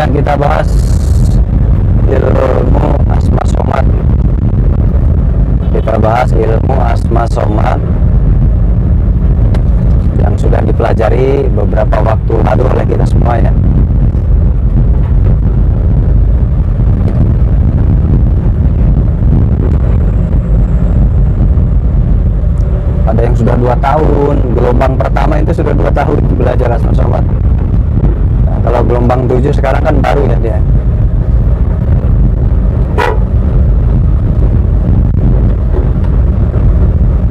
Yang kita bahas ilmu asma somat. Kita bahas ilmu asma somat yang sudah dipelajari beberapa waktu lalu oleh kita semua ya. Ada yang sudah 2 tahun, gelombang pertama itu sudah 2 tahun belajar asma somat. Nah, kalau gelombang 7 sekarang kan baru ya dia.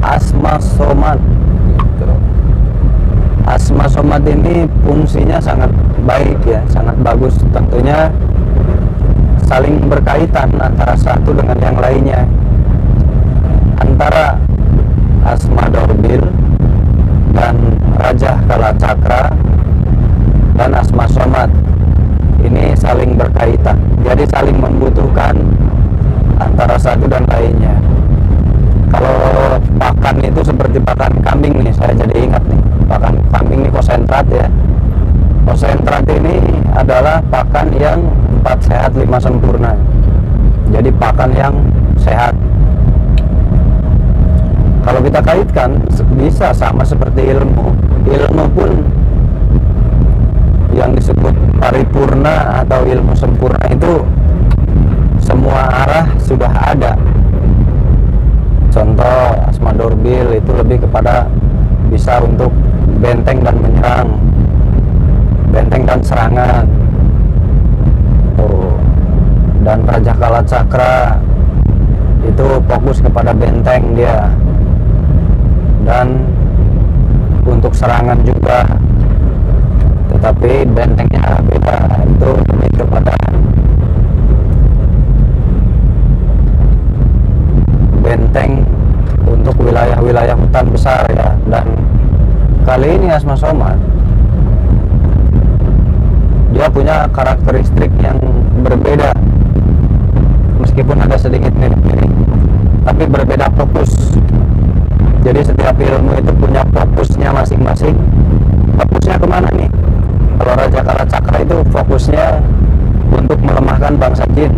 Asma somat gitu. Asma somat ini fungsinya sangat baik ya, sangat bagus. Tentunya saling berkaitan antara satu dengan yang lainnya. Antara asma dorbil dan rajah kala cakra dan asma somat ini saling berkaitan, jadi saling membutuhkan antara satu dan lainnya. Kalau pakan itu seperti pakan kambing nih, saya jadi ingat nih, pakan kambing ini konsentrat ya. Konsentrat ini adalah pakan yang 4 sehat 5 sempurna, jadi pakan yang sehat. Kalau kita kaitkan, bisa sama seperti ilmu. Ilmu pun yang disebut paripurna atau ilmu sempurna itu semua arah sudah ada. Contoh asma dorbil itu lebih kepada bisa untuk benteng dan menyerang, benteng dan serangan. Dan raja kala cakra itu fokus kepada benteng dia, dan untuk serangan juga, tetapi bentengnya beda, itu lebih kepada benteng untuk wilayah-wilayah hutan besar ya. Dan kali ini asma somat dia punya karakteristik yang berbeda, meskipun ada sedikit mirip-mirip, tapi berbeda fokus. Jadi setiap ilmu itu punya fokusnya masing-masing. Fokusnya kemana nih? Kalau raja kala cakra itu fokusnya untuk melemahkan bangsa jin.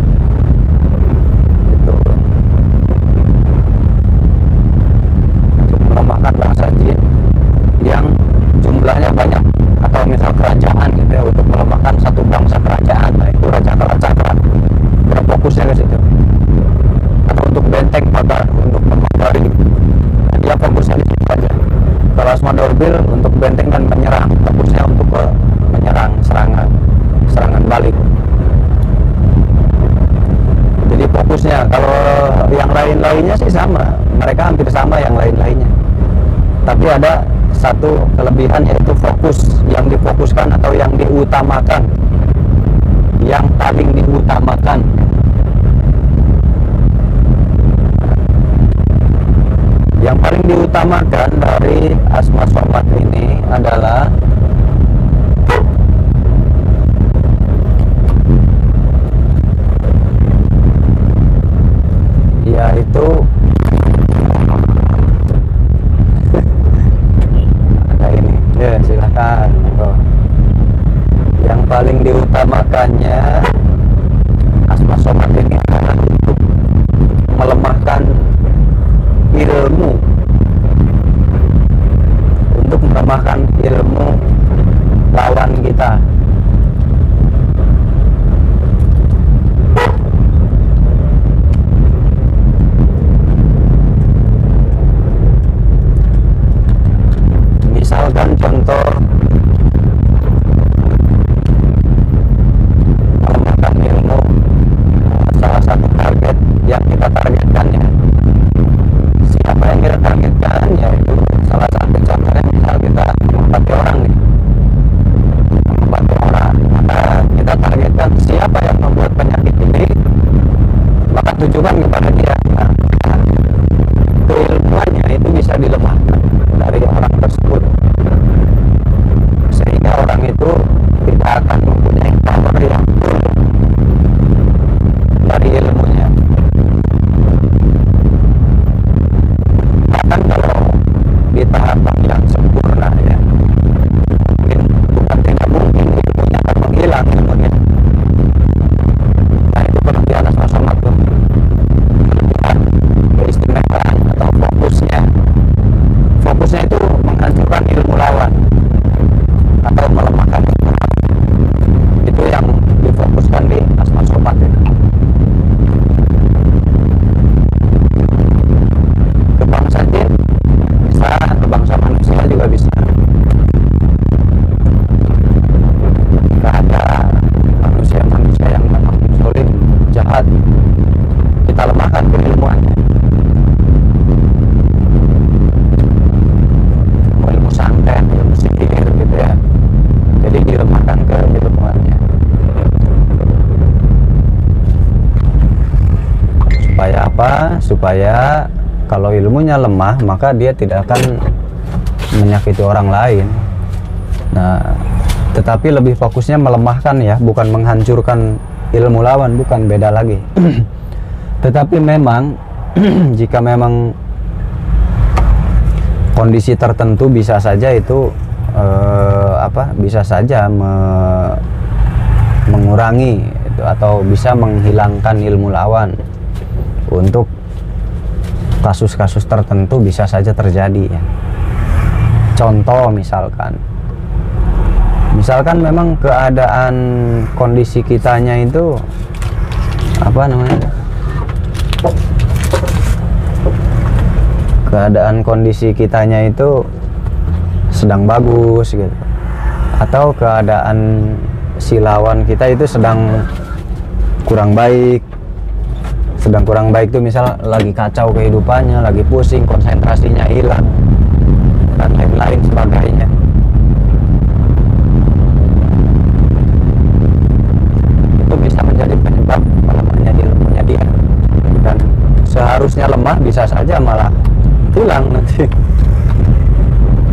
Melemahkan bangsa jin yang jumlahnya banyak, atau misal kerajaan gitu ya, untuk melemahkan satu bangsa kerajaan. Nah, itu raja kala cakra berfokusnya ke situ. Atau untuk benteng kota, untuk memagari, nah, dia fokusnya di situ saja. Kalau asma dorbil untuk benteng dan menyerang, fokusnya untuk menyerang, serangan balik. Jadi fokusnya, kalau yang lain-lainnya sih sama, mereka hampir sama yang lain-lainnya. Tapi ada satu kelebihan, yaitu fokus yang difokuskan atau yang diutamakan, yang paling diutamakan. Yang paling diutamakan dari asma somat ini adalah yaitu ada ini ya, silahkan. Yang paling diutamakannya asma somat ini adalah untuk melemahkan ilmu, untuk melemahkan ilmu lawan kita. Misalkan contoh melemahkan ilmu, salah satu target yang kita targetkan ya. Siapa yang kita targetkan, yaitu salah satu contohnya misal kita Kenapa? Supaya kalau ilmunya lemah, maka dia tidak akan menyakiti orang lain. Nah, tetapi lebih fokusnya melemahkan ya, bukan menghancurkan ilmu lawan, bukan, beda lagi. Tetapi memang jika memang kondisi tertentu bisa saja itu bisa saja mengurangi itu, atau bisa menghilangkan ilmu lawan. Untuk kasus-kasus tertentu bisa saja terjadi ya. Contoh misalkan memang keadaan kondisi kitanya itu keadaan kondisi kitanya itu sedang bagus gitu, atau keadaan si lawan kita itu sedang kurang baik itu, misal lagi kacau kehidupannya, lagi pusing, konsentrasinya hilang dan lain-lain sebagainya. Itu bisa menjadi penyebab melemahnya ilmunya dia, dan seharusnya lemah bisa saja malah hilang nanti.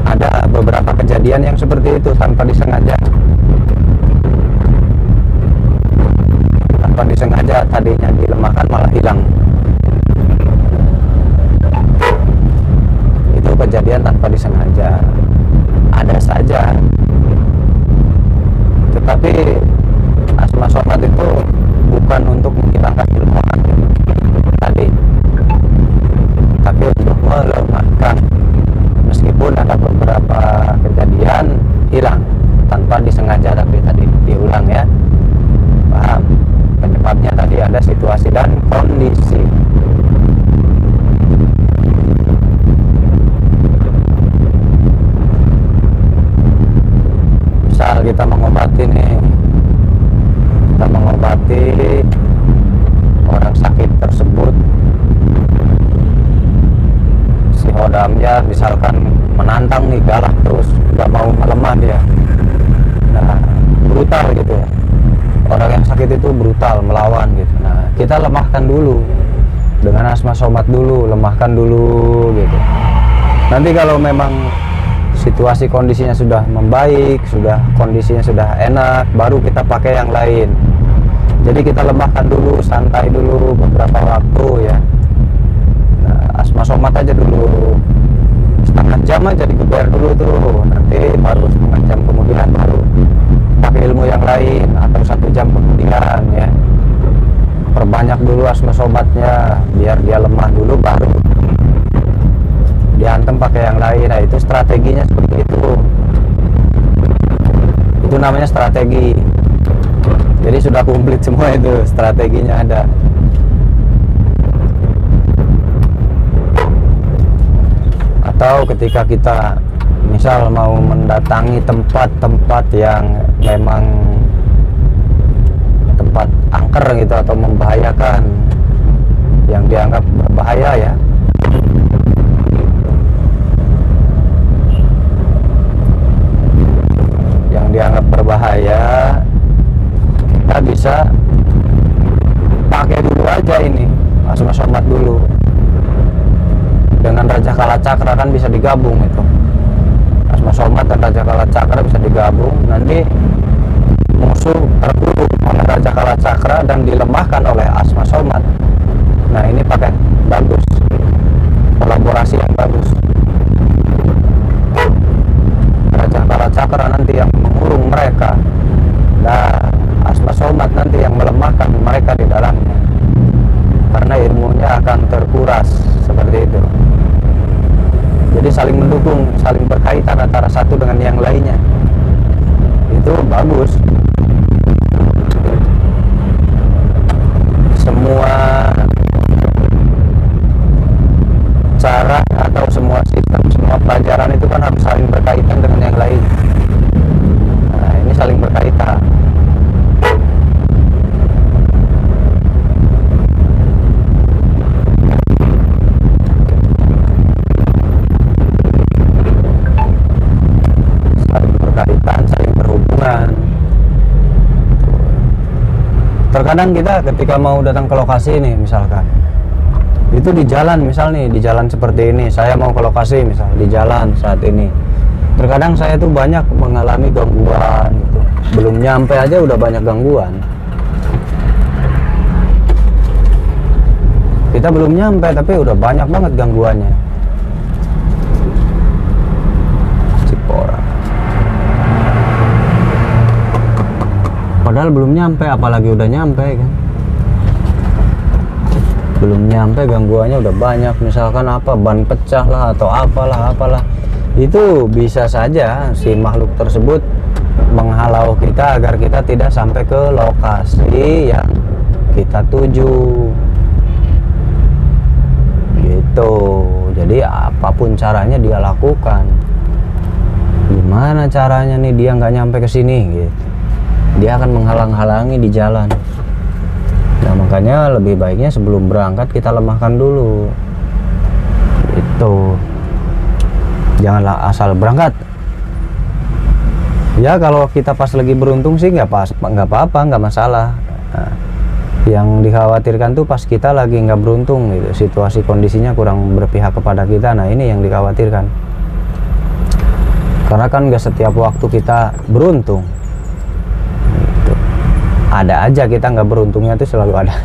Ada beberapa kejadian yang seperti itu tanpa disengaja. Tadinya dilemahkan malah hilang. Itu kejadian tanpa disengaja, ada saja. Tetapi asma somat itu bukan untuk menghilangkan ilmu tadi, tapi untuk melemahkan. Meskipun ada beberapa kejadian hilang tanpa disengaja, tapi tadi diulang ya, paham? Penyebabnya tadi ada situasi dan kondisi. Misal kita mengobati orang sakit tersebut, si hodamnya misalkan menantang nih, galak terus, gak mau melemah dia. Nah, brutal gitu ya. Orang yang sakit itu brutal, melawan gitu. Nah, kita lemahkan dulu dengan asma somat dulu, lemahkan dulu gitu. Nanti kalau memang situasi kondisinya sudah membaik, kondisinya sudah enak, baru kita pakai yang lain. Jadi kita lemahkan dulu, santai dulu beberapa waktu ya. Nah, asma somat aja dulu, setengah jam aja digeber dulu tuh. Nanti baru setengah jam kemudian baru pakai ilmu yang lain, atau 1 jam kemudian ya. Perbanyak dulu asma somatnya biar dia lemah dulu, baru diantem pakai yang lain. Nah, itu strateginya seperti itu. Itu namanya strategi. Jadi sudah komplit semua itu, strateginya ada. Atau ketika kita misal mau mendatangi tempat-tempat yang memang tempat angker gitu, atau membahayakan, yang dianggap berbahaya ya, kita bisa pakai dulu aja ini asma somat dulu. Dengan Raja Kalacakra kan bisa digabung itu, asma somat dan Raja Kalacakra bisa digabung. Nanti musuh terpuruk oleh Raja Kalacakra dan dilemahkan oleh asma somat. Nah, ini pakai bagus, kolaborasi yang bagus. Raja Kalacakra nanti yang mengurung mereka, nah asma somat nanti yang melemahkan mereka di dalamnya, karena ilmunya akan terkuras seperti itu. Jadi saling mendukung, saling berkaitan antara satu dengan yang lainnya. Itu bagus. Semua cara atau semua sistem, semua pelajaran itu kan harus saling berkaitan dengan yang lain. Nah, ini saling berkaitan. Terkadang kita ketika mau datang ke lokasi ini misalkan, Itu di jalan, misal nih di jalan seperti ini, saya mau ke lokasi misal di jalan saat ini, terkadang saya tuh banyak mengalami gangguan gitu. Belum nyampe aja udah banyak gangguan. Kita belum nyampe tapi udah banyak banget gangguannya. Cipora. Padahal belum nyampe, apalagi udah nyampe kan. Belum nyampe gangguannya udah banyak, misalkan apa, ban pecah lah atau apalah itu bisa saja si makhluk tersebut menghalau kita agar kita tidak sampai ke lokasi yang kita tuju gitu. Jadi apapun caranya dia lakukan. Gimana caranya nih dia nggak nyampe ke sini gitu, dia akan menghalang-halangi di jalan. Nah makanya lebih baiknya sebelum berangkat kita lemahkan dulu itu. Janganlah asal berangkat. Ya kalau kita pas lagi beruntung sih nggak apa-apa, nggak masalah. Nah, yang dikhawatirkan tuh pas kita lagi nggak beruntung gitu, situasi kondisinya kurang berpihak kepada kita. Nah ini yang dikhawatirkan, karena kan nggak setiap waktu kita beruntung. Ada aja kita nggak beruntungnya tuh selalu ada.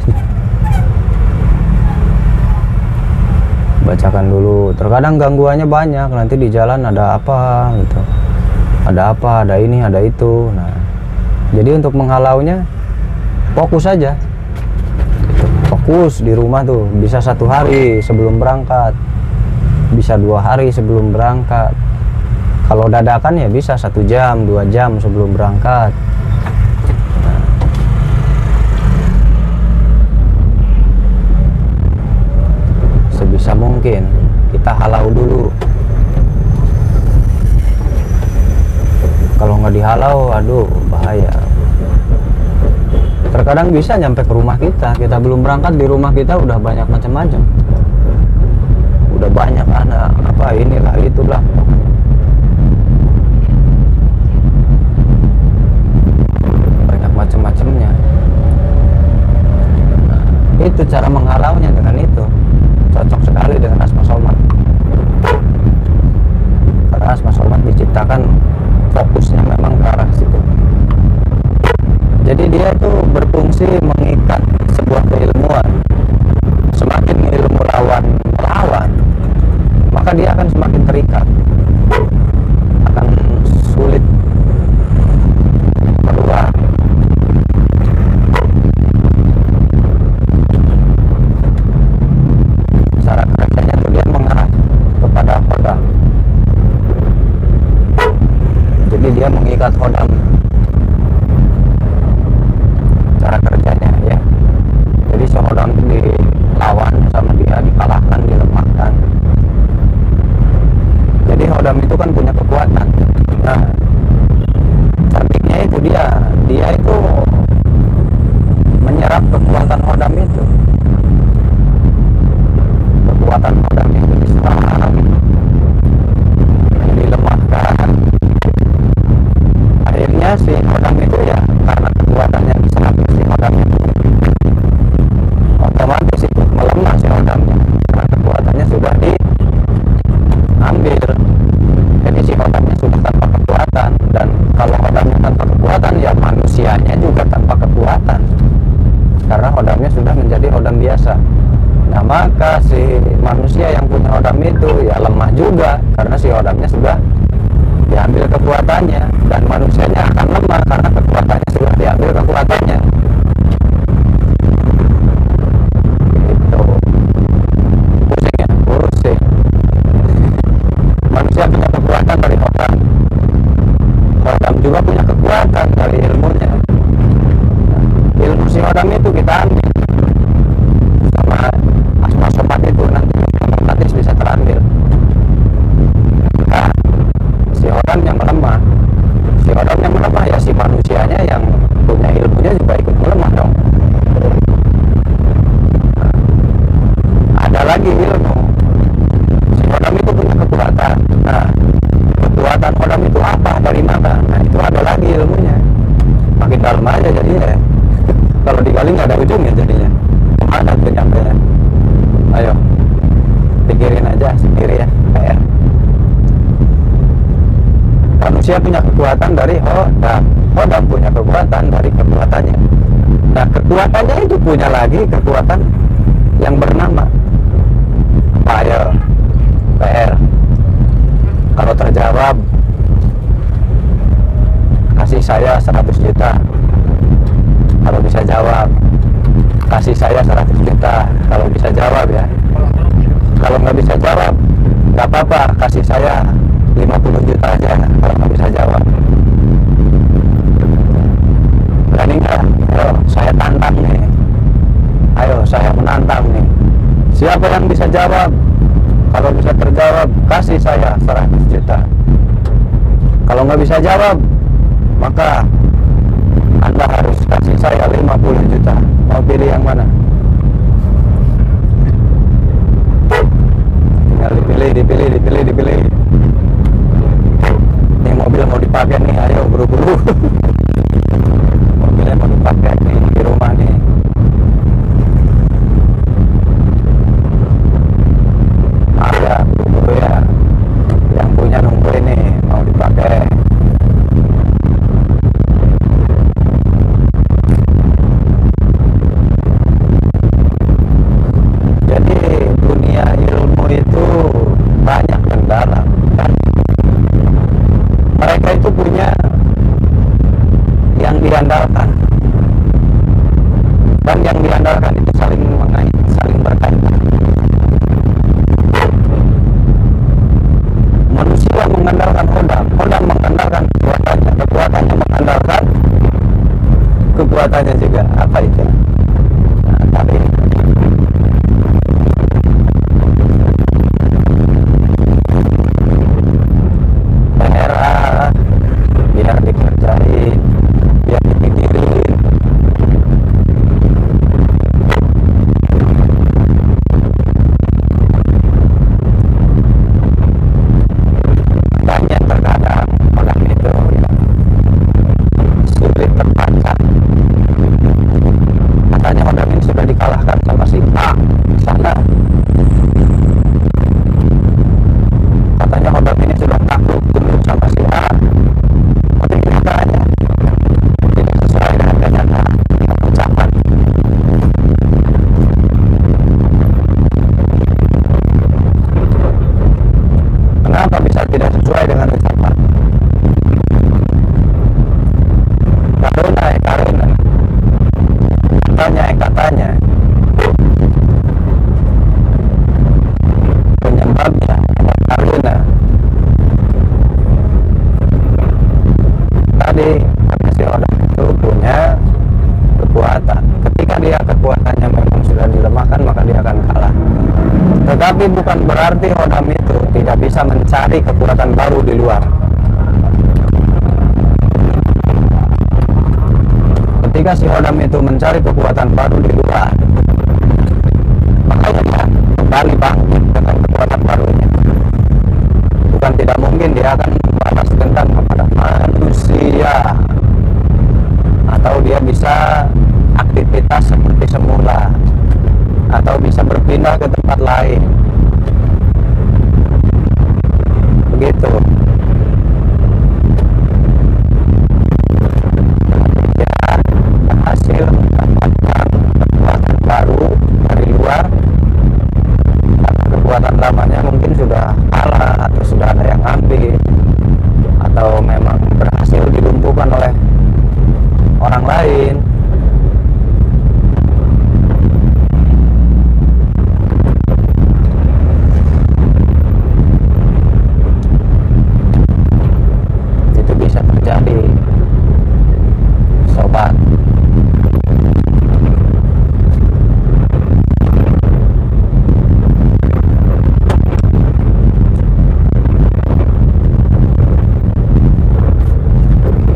Bacakan dulu, terkadang gangguannya banyak, nanti di jalan ada apa gitu, ada apa, ada ini, ada itu. Nah jadi untuk menghalaunya fokus aja gitu. Fokus di rumah tuh bisa 1 hari sebelum berangkat, bisa 2 hari sebelum berangkat. Kalau dadakan ya bisa 1 jam 2 jam sebelum berangkat. Sebisa mungkin kita halau dulu. Kalau nggak dihalau, aduh bahaya. Terkadang bisa nyampe ke rumah kita belum berangkat, di rumah kita udah banyak macam-macam, udah banyak anak apa inilah itulah, banyak macam-macamnya. Nah, itu cara menghalaunya dengan itu. Cocok sekali dengan Asma Somat, karena Asma Somat diciptakan fokusnya memang ke arah situ. Jadi dia itu berfungsi mengikat sebuah keilmuan. Semakin ilmu lawan melawan, maka dia akan semakin terikat, akan sulit keluar. Cara kerjanya tuh dia mengarah kepada hodam. Jadi dia mengikat hodam. Cara kerjanya ya. Jadi si hodam itu dilawan sama dia, dikalahkan, dilemahkan. Jadi hodam itu kan punya kekuatan. Nah, cantiknya itu dia itu menyerap kekuatan hodam itu. Kekuatan hodam itu diserap, dilemahkan. Akhirnya si hodam itu ya, karena kekuatannya diserap si hodam itu, otomatis ikut melemah si hodamnya, karena kekuatannya sudah diambil. Jadi si hodamnya sudah tanpa kekuatan. Dan kalau hodamnya tanpa kekuatan, ya manusianya juga tanpa kekuatan, karena hodamnya sudah menjadi hodam biasa. Nah maka si manusia yang punya hodam itu ya lemah juga, karena si hodamnya sudah diambil kekuatannya. Dan manusianya akan lemah karena kekuatannya sudah diambil kekuatannya. Itu pusing ya, pusing. Manusia punya kekuatan dari hodam, hodam juga punya kekuatan dari ilmunya. Nah, ilmu si hodam itu kita ambil sama Asma Somat itu, nanti otomatis bisa terambil. Nah, si hodam yang melemah, si hodam yang melemah ya si manusianya yang punya ilmunya juga ikut melemah dong. Nah, ada lagi ilmu, si hodam itu punya kekuatan. Nah, kekuatan hodam itu apa, dari mana? Nah itu ada lagi ilmunya. Makin dalam aja jadinya ya. Kalau digali nggak ada ujungnya jadinya. Kemana tuh nyampenya? Ayo. kekuatannya itu punya lagi kekuatan yang bernama apa ya, PR. Kalau terjawab, kasih saya 100 juta. Kalau bisa jawab, kasih saya 100 juta. Kalau bisa jawab ya. Kalau nggak bisa jawab, nggak apa-apa, kasih saya 50 juta aja kalau nggak bisa jawab. Berani nggak? Ayo, saya tantang nih. Ayo, saya menantang nih. Siapa yang bisa jawab? Kalau bisa terjawab, kasih saya 100 juta. Kalau nggak bisa jawab, maka Anda harus kasih saya 50 juta. Mau pilih yang mana? Tinggal dipilih. Ini mobil mau dipakai nih, ayo buru-buru. Mobilnya mau dipakai nih di rumah nih. Maaf ya, buru-buru ya. Yang punya nunggu ini mau dipakai. Jadi dunia ilmu itu banyak dan dalam, kan? Mereka itu punya yang diandalkan, dan yang diandalkan itu saling berkaitan. Manusia mengandalkan Hodam mengandalkan kekuatannya mengandalkan kekuatannya juga. Apa itu? Nah, tapi PRA biar dikerjain, biar dipikirin. Banyak terkadang orang itu ya, sulit terbaca. Katanya orang ini sudah dikalahkan sama si A di sana. Katanya Hodam ini sudah takluk tunduk sama si A. Tapi kenyataannya tidak sesuai dengan kenyataan atau ucapan. Kenapa bisa tidak sesuai dengan ucapan? Karena katanya penyebabnya karena tadi si Hodam itu punya kekuatan. Ketika dia kekuatannya memang sudah dilemahkan, maka dia akan kalah. Tetapi bukan berarti Hodam itu tidak bisa mencari kekuatan baru di luar. Ketika si Hodam itu mencari kekuatan baru di luar, makanya dia kembali bangkit dengan kekuatan barunya. Bukan tidak mungkin dia akan membalas dendam kepada manusia, atau dia bisa aktivitas seperti semula, atau bisa berpindah ke tempat lain. Begitu. Dia berhasil mendapatkan kekuatan baru dari luar, karena kekuatan lamanya mungkin sudah kalah, atau sudah ada yang ambil, atau memang berhasil dilumpuhkan oleh orang lain. Itu bisa terjadi, sobat.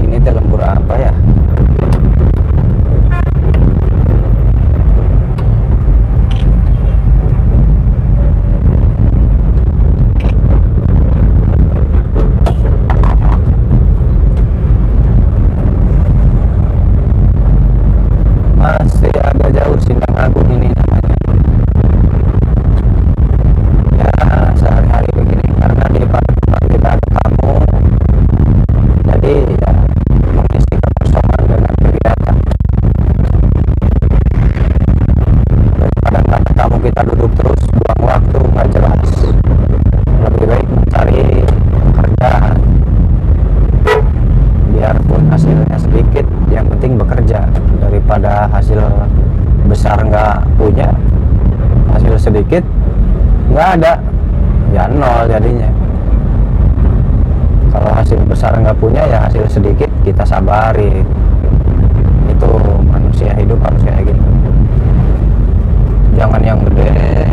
Ini teh lembur apa ya? Masih agak jauh Sindang Agung ini namanya. Ya sehari-hari begini, karena di tempat kita ada tamu, jadi ya mengisi kekosongan dengan kegiatan. besar nggak punya, hasil sedikit nggak ada, ya nol jadinya. Kalau hasil besar nggak punya, ya hasil sedikit kita sabarin. Itu manusia hidup harus kayak gitu. Jangan yang gede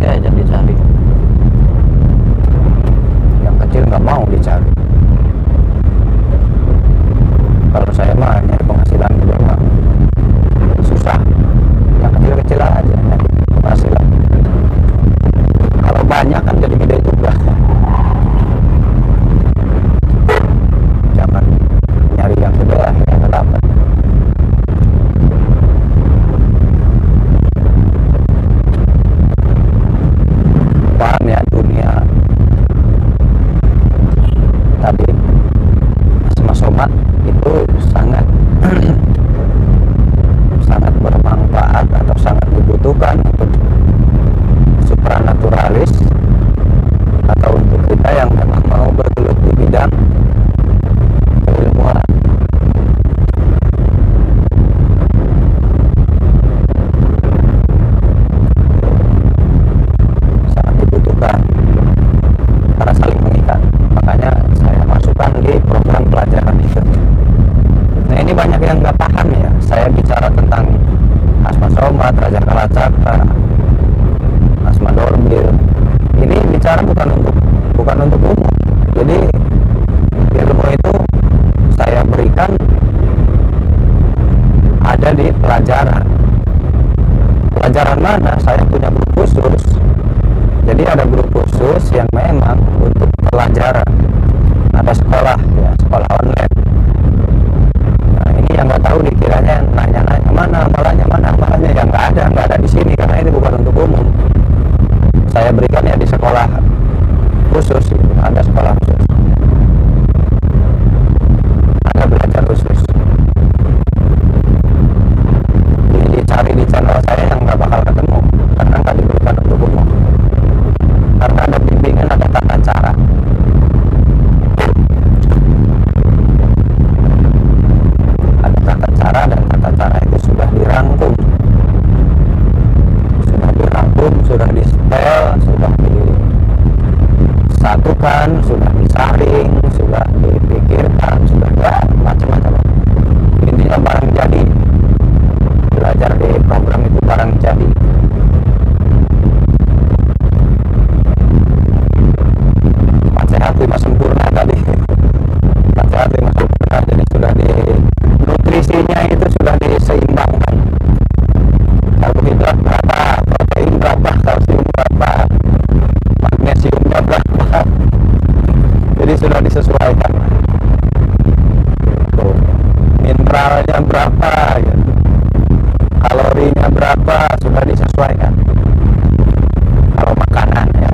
aja dicari, yang kecil nggak mau dicari. Kalau saya mah nyari penghasilan gede mah susah, yang kecil-kecil aja nyari penghasilan. Kalau banyak kan jadi gede juga. Jangan nyari yang gede akhirnya nggak dapat. Paham ya, dunia tadi Mas Somat itu sangat sangat bermanfaat atau sangat dibutuhkan untuk supranaturalis atau untuk kita yang memang mau bergelut di bidang keilmuan. Sangat dibutuhkan karena saling mengikat. Makanya saya masukkan di program pelajaran itu. Nah, ini banyak yang nggak paham ya. Saya bicara tentang Asma Somat, Raja Kalacakra, Asma Dorbil. Ini bicara bukan untuk umum. Jadi ilmu itu saya berikan ada di pelajaran. Pelajaran mana? Saya punya grup khusus. Jadi ada grup khusus yang memang untuk pelajaran. Ada sekolah ya, sekolah online. Nah, ini yang nggak tahu dikiranya nanya-nanya mana amalannya, yang nggak ada di sini karena ini bukan untuk umum. Saya berikan ya di sekolah khusus, gitu. Ada sekolah khusus, ada belajar khusus. Dicari di channel saya yang nggak bakal ketemu karena nggak diberikan untuk umum. Karena ada bimbingan, ada tata cara. Ada tata cara, dan tata cara itu sudah dirangkum, sudah disetel, sudah disatukan, sudah disaring, sudah dipikirkan, sudah macam-macam. Intinya barang jadi. Belajar di program itu barang jadi. Sehat 5 sempurna tadi. Sehat 5 sempurna, jadi sudah di nutrisinya itu sudah diseimbangkan. Karbohidrat berapa, protein berapa, kalsium berapa, magnesiumnya berapa. Jadi sudah disesuaikan. Tuh, mineralnya berapa, gitu. Kalorinya berapa, sudah disesuaikan. Kalau makanan ya.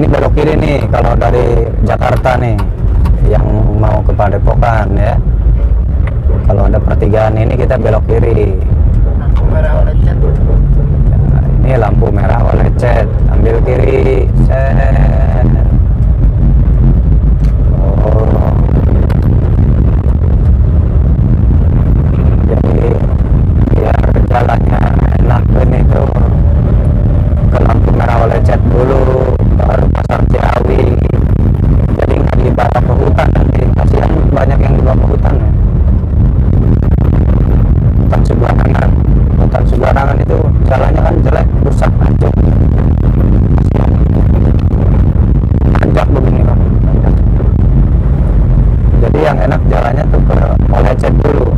ini belok kiri nih kalau dari Jakarta nih yang mau ke Padepokan ya. Kalau ada pertigaan ini kita belok kiri. Lampu merah oleh cat. Nah, ini lampu merah oleh cat, ambil kiri. Set. Oh. Jadi biar jalannya enak ini tuh ke lampu merah oleh cat dulu, baru Pasar Ciawi. Jadi nggak dibawa ke hutan nanti, kasihan banyak yang dibawa ke hutan ya. Hutan sembarangan itu jalannya kan jelek, rusak, hancur. Nanjak begini kan, nanjak. Jadi yang enak jalannya tuh ke Olecet dulu,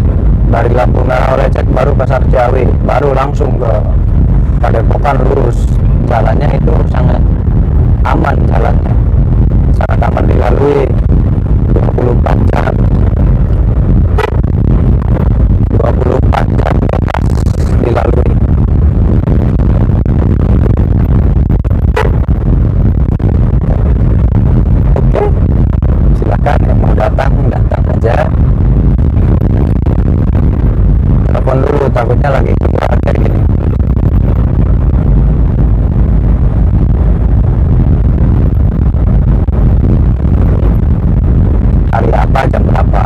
dari lampu merah Olecet baru Pasar Ciawi, baru langsung ke Padepokan lurus. Jalannya itu sangat aman, jalannya sangat aman dilalui, 24 jam 24 jam dilalui. Oke, silakan yang mau datang aja. Telepon dulu, takutnya lagi keluar kayak gini. Hari apa, jam berapa?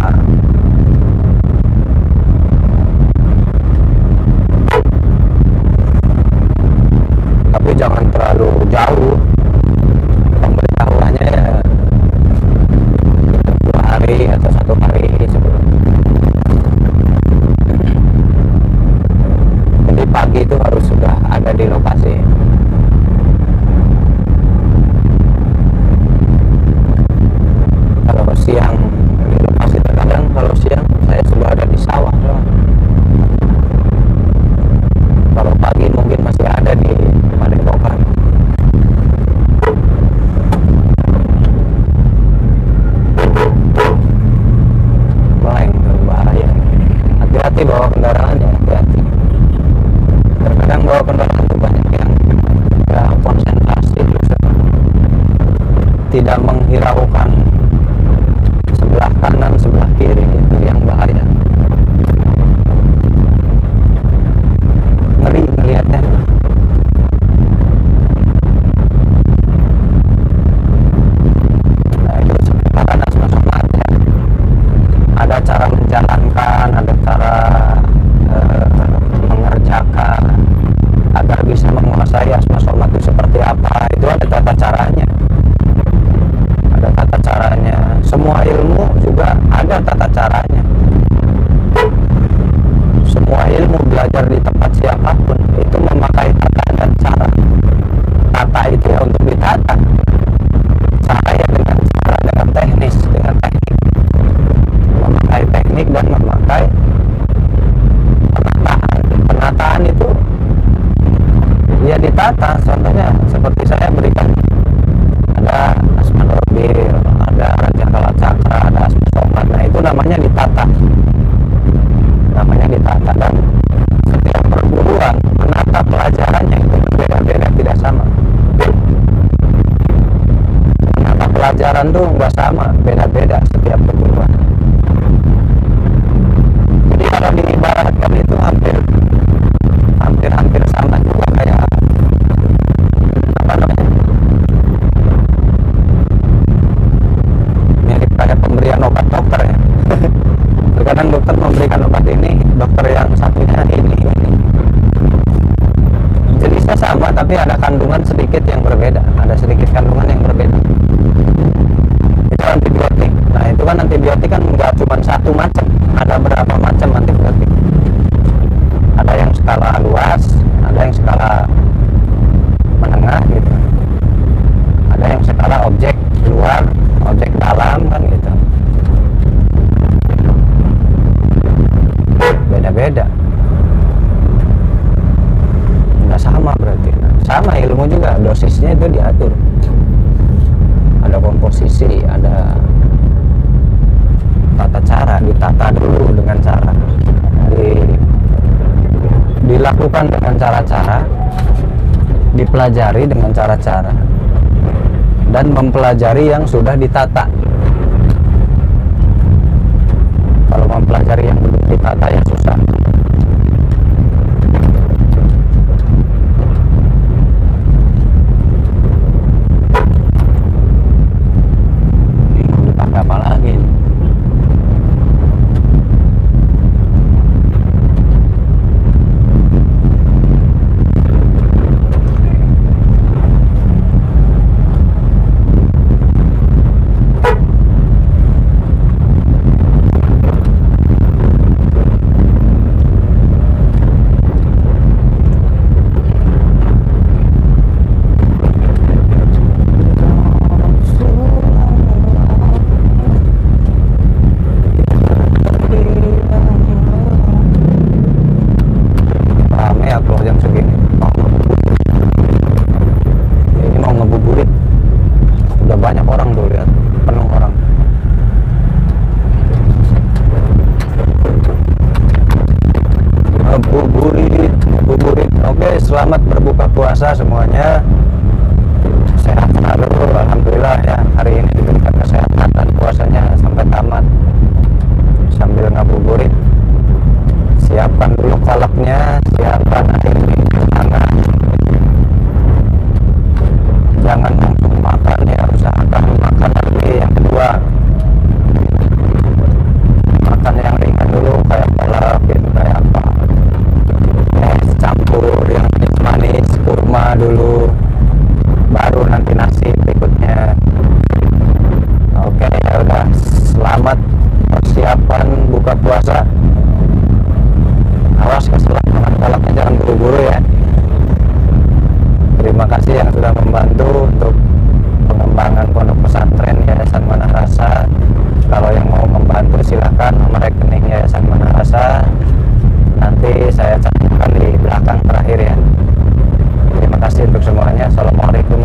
Tapi jangan terlalu jauh. Pemberitahuannya ya 2 hari atau 1 hari sebelum. Jadi pagi itu harus sudah ada di lokasi. Kalau siang di lokasi, terkadang kalau siang saya sudah ada di sawah doang. Kalau pagi mungkin masih ada di Padepokan. Blank, berbahaya. Hati-hati bawa kendaraan ya, hati-hati. Terkadang bawa kendaraan itu banyak yang nggak konsentrasi, tidak menghiraukan sebelah kanan, sebelah kiri, itu yang bahaya. Ngeri melihatnya. Nah itu sekarang asma-asma ya. Ada cara menjalankan, ada cara mengerjakan agar bisa menguasai asma somat itu seperti apa. Itu ada tata caranya, ada tata caranya. Semua ilmu juga ada tata caranya. Semua ilmu belajar di tempat siapapun itu memakai tata dan cara. Tata itu ya untuk ditata, saya dengan cara, dengan teknis, dengan teknik, memakai teknik dan memakai penataan. Penataan itu ya ditata. Contohnya seperti saya berikan, ada Asma Dorbil, ada Raja Kalacakra, ada Asma Somat. Nah itu namanya ditata, namanya ditata. Dan setiap perguruan menata pelajarannya itu berbeda-beda, tidak sama. Menata pelajaran tuh nggak sama, beda-beda setiap perguruan. Jadi kalau diibaratkan itu hampir sama juga kayak apa namanya, mirip kayak pemberian obat dokter ya. Terkadang dokter memberikan obat ini, dokter yang satunya ini. Jenisnya sama tapi ada kandungan sedikit yang berbeda, ada sedikit kandungan yang berbeda. Itu antibiotik. Nah itu kan antibiotik kan nggak cuma satu macam, ada berapa macam antibiotik. Ada yang skala luas, ada yang skala menengah gitu, ada yang skala objek luar, objek dalam kan gitu. Beda-beda, nggak sama berarti. Nah, sama ilmu juga, dosisnya itu diatur, ada komposisi, ada tata cara, ditata dulu dengan cara, dilakukan dengan cara-cara, dipelajari dengan cara-cara. dan mempelajari yang sudah ditata. Kalau mempelajari yang belum ditata ya susah. Ini mau dipakai apa lagi nih? Rame ya kalau jam segini. Ini mau ngebuburit. Udah banyak orang tuh, lihat, penuh orang. Ngebuburit, ngebuburit. Oke, selamat berbuka puasa semuanya. Sehat selalu, alhamdulillah ya. Hari ini diberikan kesehatan dan puasanya sampai tamat. Sambil ngabuburit, siapkan dulu kolaknya, siapkan air minum hangat. Jangan langsung makan ya, usahakan makan lagi yang kedua. Makan yang ringan dulu, kayak kolak gitu, kayak apa, es campur yang manis, kurma dulu, baru nanti nasi berikutnya. Oke, ya udah, selamat persiapan buka puasa. Awas keselamatan kolaknya, jangan buru-buru ya. Terima kasih yang sudah membantu untuk pengembangan pondok pesantren Yayasan Manah Rasa. Kalau yang mau membantu silahkan, nomor rekening Yayasan Manah Rasa nanti saya cantumkan di belakang terakhir ya. Terima kasih untuk semuanya. Assalamualaikum